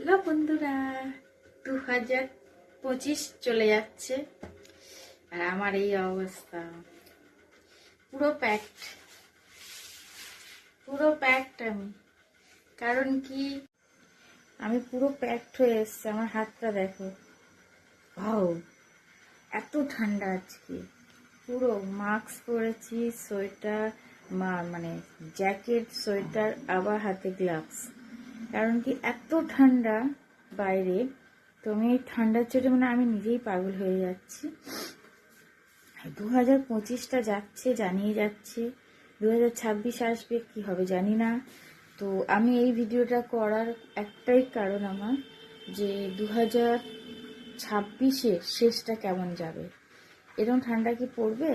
Hello বন্ধুরা, 2025 চলে যাচ্ছে আর আমার এই অবস্থা। পুরো প্যাকড আমি। কারণ কি, আমি পুরো প্যাকড হয়ে এসছে। আমার হাতটা দেখো, ভাও এত ঠান্ডা আজকে। পুরো মাস্ক পরেছি, সোয়েটার, মানে জ্যাকেট, সোয়েটার, আবার হাতে গ্লাভস। কারণ কি এত ঠান্ডা বাইরে, তো আমি এই ঠান্ডার চোটে আমি নিজেই পাগল হয়ে যাচ্ছি। 2025টা যাচ্ছে, জানিয়ে যাচ্ছে। 2026 আসবে, কি হবে জানি না। তো আমি এই ভিডিওটা করার একটাই কারণ আমার, যে 2026-এর শেষটা কেমন যাবে। এরকম ঠান্ডা কি পড়বে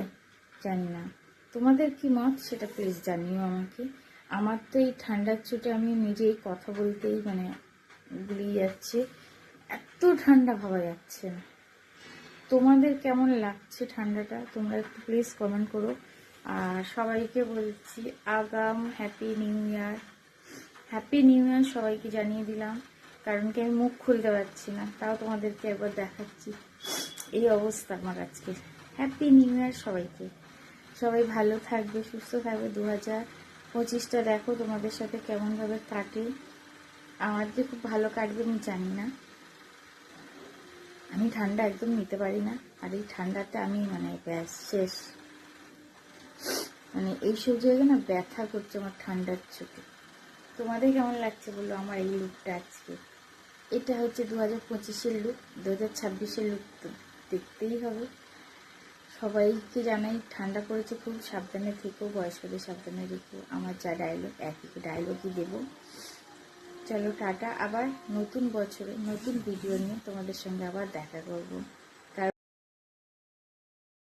জানি না। তোমাদের কি মত সেটা প্লিজ জানিও আমাকে। আমার তো এই ঠান্ডার চোটে আমি নিজেই কথা বলতেই গুলিয়ে যাচ্ছে। এত ঠান্ডা ভাবা যাচ্ছে না। তোমাদের কেমন লাগছে ঠান্ডাটা তোমরা একটু প্লিজ কমেন্ট করো। আর সবাইকে বলছি আগাম happy new year. Happy new year সবাইকে জানিয়ে দিলাম। কারণ কি আমি মুখ খুলতে পারছি না, তাও তোমাদেরকে একবার দেখাচ্ছি। এই অবস্থা আমার আজকে। হ্যাপি নিউ ইয়ার সবাইকে। সবাই ভালো থাকবে, সুস্থ থাকবে। 2025টা দেখো তোমাদের সাথে কেমনভাবে কাটে। আমার যে খুব ভালো কাটবে আমি জানি না। আমি ঠান্ডা একদম নিতে পারি না। আর এই ঠান্ডাতে আমি ব্যাস শেষ। এইসব জায়গায় না ব্যথা করছে আমার ঠান্ডার চোখে। তোমাদের কেমন লাগছে বললো আমার এই লুকটা আজকে। এটা হচ্ছে 2025-এর লুক। 2026-এর লুক তো দেখতেই হবে। সবাইকে জানাই ঠান্ডা পড়েছে, খুব সাবধানে থেকো, বয়স্কদের সাবধানে রেখো। আমার যা ডায়লগ, একই ডায়লগই দেবো। চলো টাটা। আবার নতুন বছরে নতুন ভিডিও নিয়ে তোমাদের সঙ্গে আবার দেখা করবো।